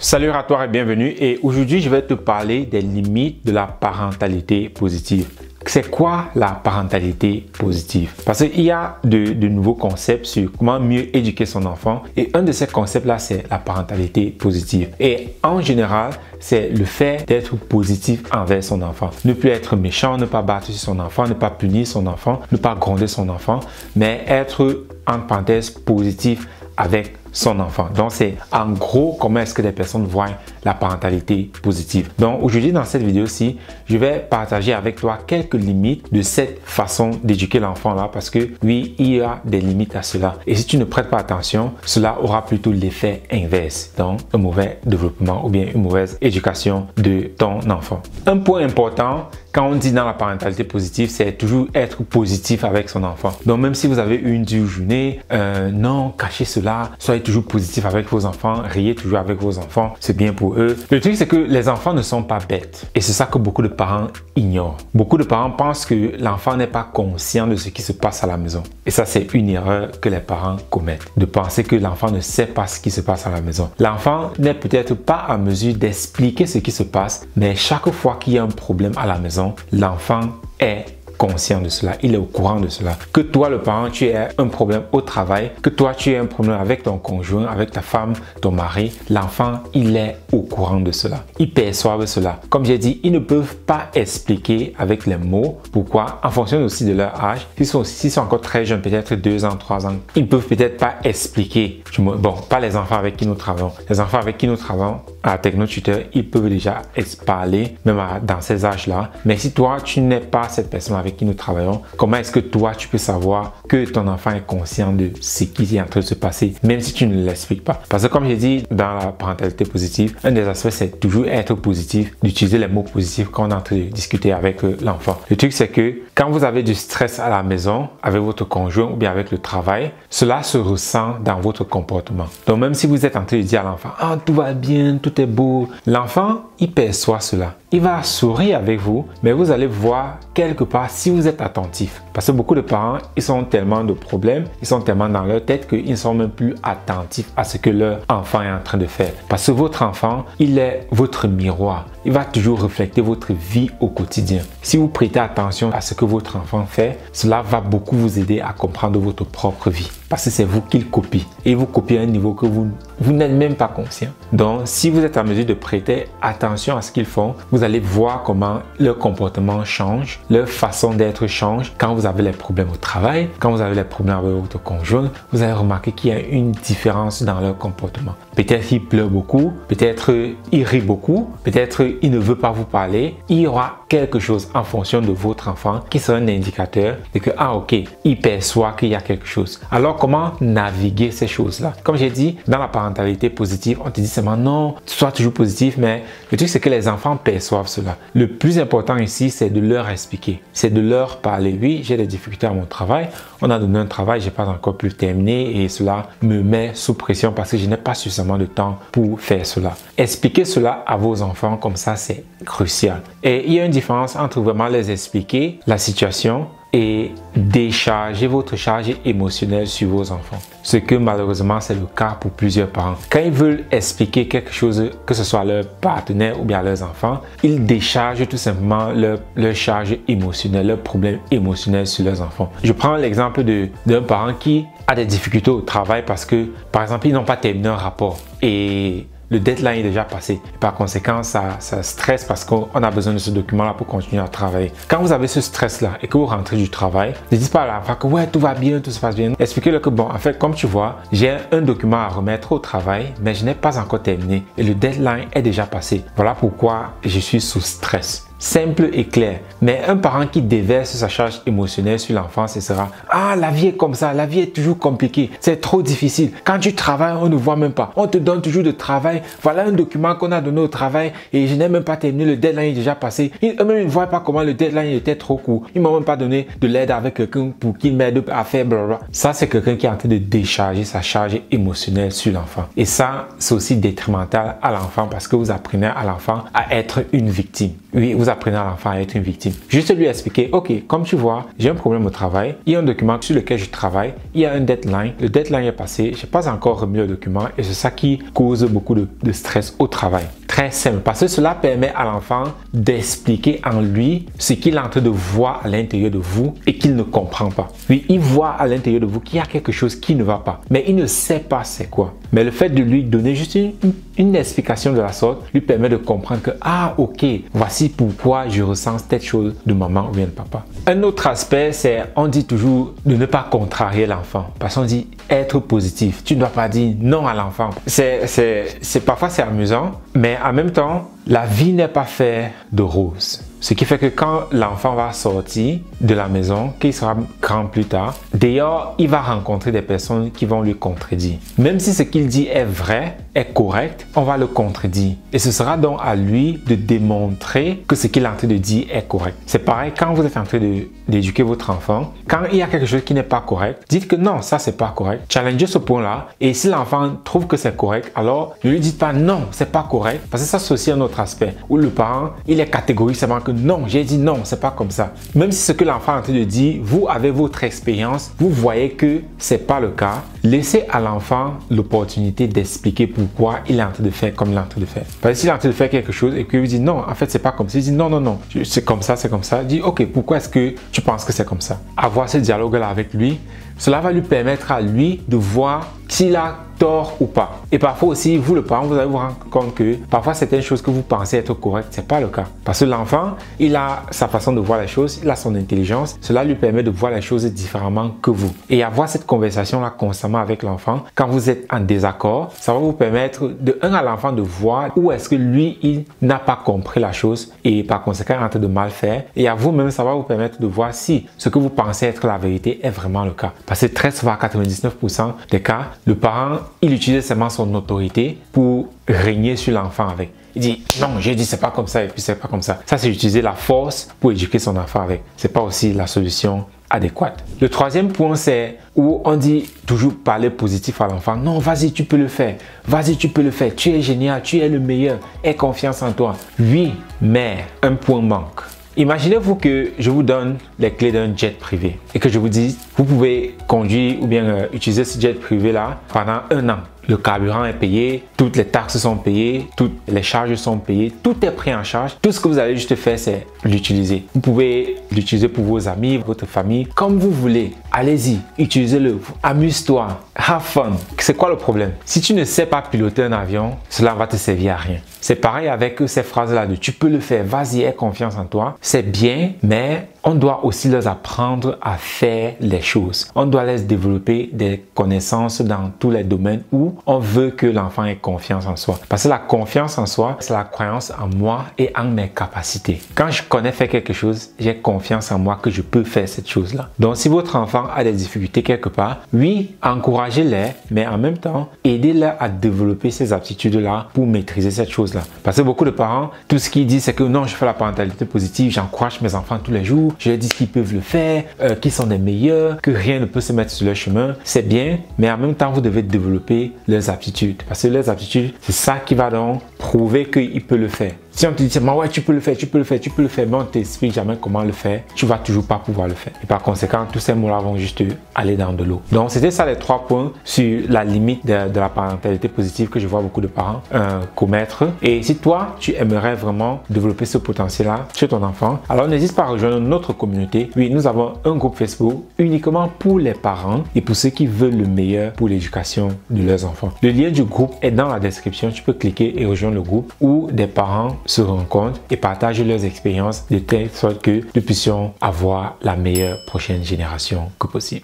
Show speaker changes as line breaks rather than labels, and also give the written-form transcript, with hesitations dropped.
Salut à toi et bienvenue, et aujourd'hui je vais te parler des limites de la parentalité positive. C'est quoi la parentalité positive? Parce qu'il y a de nouveaux concepts sur comment mieux éduquer son enfant, et un de ces concepts-là, c'est la parentalité positive. Et en général, c'est le fait d'être positif envers son enfant. Ne plus être méchant, ne pas battre sur son enfant, ne pas punir son enfant, ne pas gronder son enfant, mais être, en parenthèse, positif avec son enfant. Donc, c'est en gros comment est-ce que les personnes voient la parentalité positive. Donc, aujourd'hui, dans cette vidéo-ci, je vais partager avec toi quelques limites de cette façon d'éduquer l'enfant-là, parce que oui, il y a des limites à cela. Et si tu ne prêtes pas attention, cela aura plutôt l'effet inverse, donc un mauvais développement ou bien une mauvaise éducation de ton enfant. Un point important, quand on dit dans la parentalité positive, c'est toujours être positif avec son enfant. Donc, même si vous avez eu une dure journée, non, cachez cela, soyez toujours positif avec vos enfants, riez toujours avec vos enfants, c'est bien pour eux. Le truc, c'est que les enfants ne sont pas bêtes. Et c'est ça que beaucoup de parents ignorent. Beaucoup de parents pensent que l'enfant n'est pas conscient de ce qui se passe à la maison. Et ça, c'est une erreur que les parents commettent, de penser que l'enfant ne sait pas ce qui se passe à la maison. L'enfant n'est peut-être pas en mesure d'expliquer ce qui se passe, mais chaque fois qu'il y a un problème à la maison, l'enfant est conscient de cela, il est au courant de cela. Que toi, le parent, tu aies un problème au travail, que toi, tu aies un problème avec ton conjoint, avec ta femme, ton mari, l'enfant, il est au courant de cela. Ils perçoivent cela. Comme j'ai dit, ils ne peuvent pas expliquer avec les mots. Pourquoi? En fonction aussi de leur âge. S'ils sont encore très jeunes, peut-être 2 ans, 3 ans, ils ne peuvent peut-être pas expliquer. Bon, pas les enfants avec qui nous travaillons. Les enfants avec qui nous travaillons à Technotuteur, ils peuvent déjà parler, même dans ces âges-là. Mais si toi, tu n'es pas cette personne avec qui nous travaillons, comment est-ce que toi, tu peux savoir que ton enfant est conscient de ce qui est en train de se passer, même si tu ne l'expliques pas? Parce que comme j'ai dit, dans la parentalité positive, un des aspects, c'est toujours être positif, d'utiliser les mots positifs quand on est en train de discuter avec l'enfant. Le truc, c'est que quand vous avez du stress à la maison, avec votre conjoint ou bien avec le travail, cela se ressent dans votre comportement. Donc, même si vous êtes en train de dire à l'enfant, « Ah, tout va bien, tout est beau », l'enfant, il perçoit cela. Il va sourire avec vous, mais vous allez voir quelque part si vous êtes attentif. Parce que beaucoup de parents, ils sont tellement de problèmes, ils sont tellement dans leur tête qu'ils ne sont même plus attentifs à ce que leur enfant est en train de faire. Parce que votre enfant, il est votre miroir. Il va toujours refléter votre vie au quotidien. Si vous prêtez attention à ce que votre enfant fait, cela va beaucoup vous aider à comprendre votre propre vie. Parce que c'est vous qu'il copie. Et vous copiez à un niveau que vous n'êtes même pas conscient. Donc, si vous êtes en mesure de prêter attention à ce qu'ils font, vous allez voir comment leur comportement change, leur façon d'être change. Quand vous avez les problèmes au travail, quand vous avez les problèmes avec votre conjoint, vous allez remarquer qu'il y a une différence dans leur comportement. Peut-être il pleure beaucoup, peut-être il rit beaucoup, peut-être il ne veut pas vous parler. Il y aura quelque chose en fonction de votre enfant qui sera un indicateur de que, ah ok, il perçoit qu'il y a quelque chose. Alors, comment naviguer ces choses-là? Comme j'ai dit, dans la parentalité positive, on te dit seulement non, sois toujours positif, mais le truc, c'est que les enfants perçoivent cela. Le plus important ici, c'est de leur expliquer, c'est de leur parler. Oui, j'ai des difficultés à mon travail, on a donné un travail, j'ai pas encore pu le terminer et cela me met sous pression parce que je n'ai pas suffisamment de temps pour faire cela. Expliquer cela à vos enfants comme ça, c'est crucial. Et il y a une différence entre vraiment les expliquer la situation et décharger votre charge émotionnelle sur vos enfants. Ce que malheureusement c'est le cas pour plusieurs parents. Quand ils veulent expliquer quelque chose, que ce soit à leur partenaire ou bien à leurs enfants, ils déchargent tout simplement leur charge émotionnelle, leurs problèmes émotionnels sur leurs enfants. Je prends l'exemple d'un parent qui a des difficultés au travail parce que, par exemple, ils n'ont pas terminé un rapport et le deadline est déjà passé. Par conséquent, ça stresse parce qu'on a besoin de ce document-là pour continuer à travailler. Quand vous avez ce stress-là et que vous rentrez du travail, ne dites pas à l'enfant que ouais, tout va bien, tout se passe bien. Expliquez-le que bon, en fait, comme tu vois, j'ai un document à remettre au travail, mais je n'ai pas encore terminé et le deadline est déjà passé. Voilà pourquoi je suis sous stress. Simple et clair. Mais un parent qui déverse sa charge émotionnelle sur l'enfant, ce sera « Ah, la vie est comme ça, la vie est toujours compliquée, c'est trop difficile. Quand tu travailles, on ne voit même pas. On te donne toujours de travail. Voilà un document qu'on a donné au travail et je n'ai même pas terminé, le deadline est déjà passé. Eux-mêmes, ils ne voient pas comment le deadline était trop court. Ils ne m'ont même pas donné de l'aide avec quelqu'un pour qu'il m'aide à faire blablabla. » Ça, c'est quelqu'un qui est en train de décharger sa charge émotionnelle sur l'enfant. Et ça, c'est aussi détrimental à l'enfant parce que vous apprenez à l'enfant à être une victime. Oui, vous vous apprenez à l'enfant à être une victime. Juste lui expliquer, ok, comme tu vois, j'ai un problème au travail, il y a un document sur lequel je travaille, il y a un deadline, le deadline est passé, je n'ai pas encore remis le document et c'est ça qui cause beaucoup de stress au travail. Très simple, parce que cela permet à l'enfant d'expliquer en lui ce qu'il est en train de voir à l'intérieur de vous et qu'il ne comprend pas. Oui, il voit à l'intérieur de vous qu'il y a quelque chose qui ne va pas, mais il ne sait pas c'est quoi. Mais le fait de lui donner juste une explication de la sorte lui permet de comprendre que, ah ok, voici pourquoi je ressens telle chose de maman ou bien de papa. Un autre aspect, c'est, on dit toujours de ne pas contrarier l'enfant, parce qu'on dit être positif. Tu ne dois pas dire non à l'enfant. Parfois c'est amusant, mais en même temps, la vie n'est pas faite de roses. Ce qui fait que quand l'enfant va sortir de la maison, qu'il sera grand plus tard, d'ailleurs, il va rencontrer des personnes qui vont lui contredire. Même si ce qu'il dit est vrai, est correct, on va le contredire. Et ce sera donc à lui de démontrer que ce qu'il est en train de dire est correct. C'est pareil quand vous êtes en train d'éduquer votre enfant. Quand il y a quelque chose qui n'est pas correct, dites que non, ça c'est pas correct. Challengez ce point-là. Et si l'enfant trouve que c'est correct, alors ne lui dites pas non, c'est pas correct. Parce que ça c'est aussi un autre aspect où le parent, il est catégorique seulement que non, j'ai dit non, c'est pas comme ça. Même si ce que l'enfant est en train de dire, vous avez votre expérience, vous voyez que c'est pas le cas, laissez à l'enfant l'opportunité d'expliquer pourquoi il est en train de faire comme il est en train de faire. Parce que s'il est en train de faire quelque chose et qu'il vous dit non, en fait c'est pas comme ça, il dit non, non, non, c'est comme ça, dit ok, pourquoi est-ce que tu penses que c'est comme ça? Avoir ce dialogue-là avec lui, cela va lui permettre à lui de voir s'il a tort ou pas. Et parfois aussi, vous le parent, vous allez vous rendre compte que parfois certaines choses que vous pensez être correctes, c'est pas le cas. Parce que l'enfant, il a sa façon de voir les choses, il a son intelligence, cela lui permet de voir les choses différemment que vous. Et avoir cette conversation-là constamment avec l'enfant, quand vous êtes en désaccord, ça va vous permettre de à l'enfant de voir où est-ce que lui, il n'a pas compris la chose et par conséquent, il est en train de mal faire. Et à vous-même, ça va vous permettre de voir si ce que vous pensez être la vérité est vraiment le cas. Parce que très souvent, 99% des cas, le parent, il utilise seulement son autorité pour régner sur l'enfant avec. Il dit non, j'ai dit c'est pas comme ça et puis c'est pas comme ça. Ça, c'est utiliser la force pour éduquer son enfant avec. C'est pas aussi la solution adéquate. Le troisième point, c'est où on dit toujours parler positif à l'enfant. Non, vas-y, tu peux le faire. Vas-y, tu peux le faire. Tu es génial, tu es le meilleur. Aie confiance en toi. Oui, mais un point manque. Imaginez-vous que je vous donne les clés d'un jet privé et que je vous dis, vous pouvez conduire ou bien utiliser ce jet privé-là pendant 1 an. Le carburant est payé, toutes les taxes sont payées, toutes les charges sont payées, tout est pris en charge. Tout ce que vous allez juste faire, c'est l'utiliser. Vous pouvez l'utiliser pour vos amis, votre famille, comme vous voulez. Allez-y, utilisez-le, amuse-toi, have fun. C'est quoi le problème? Si tu ne sais pas piloter un avion, cela va te servir à rien. C'est pareil avec ces phrases-là de tu peux le faire, vas-y, aie confiance en toi. C'est bien, mais on doit aussi leur apprendre à faire les choses. On doit les développer des connaissances dans tous les domaines où on veut que l'enfant ait confiance en soi. Parce que la confiance en soi, c'est la croyance en moi et en mes capacités. Quand je connais faire quelque chose, j'ai confiance en moi que je peux faire cette chose-là. Donc, si votre enfant a des difficultés quelque part, oui, encouragez-les, mais en même temps, aidez-les à développer ces aptitudes-là pour maîtriser cette chose-là. Parce que beaucoup de parents, tout ce qu'ils disent, c'est que non, je fais la parentalité positive, j'encourage mes enfants tous les jours, je leur dis qu'ils peuvent le faire, qu'ils sont les meilleurs, que rien ne peut se mettre sur leur chemin. C'est bien, mais en même temps, vous devez développer leurs aptitudes. Parce que leurs aptitudes, c'est ça qui va donc prouver qu'il peut le faire. Si on te dit, ouais, tu peux le faire, tu peux le faire, tu peux le faire, mais on ne t'explique jamais comment le faire, tu vas toujours pas pouvoir le faire. Et par conséquent, tous ces mots-là vont juste aller dans de l'eau. Donc, c'était ça les 3 points sur la limite de la parentalité positive que je vois beaucoup de parents commettre. Et si toi, tu aimerais vraiment développer ce potentiel-là chez ton enfant, alors n'hésite pas à rejoindre notre communauté. Oui, nous avons un groupe Facebook uniquement pour les parents et pour ceux qui veulent le meilleur pour l'éducation de leurs enfants. Le lien du groupe est dans la description. Tu peux cliquer et rejoindre le groupe où des parents se rencontrent et partagent leurs expériences de telle sorte que nous puissions avoir la meilleure prochaine génération que possible.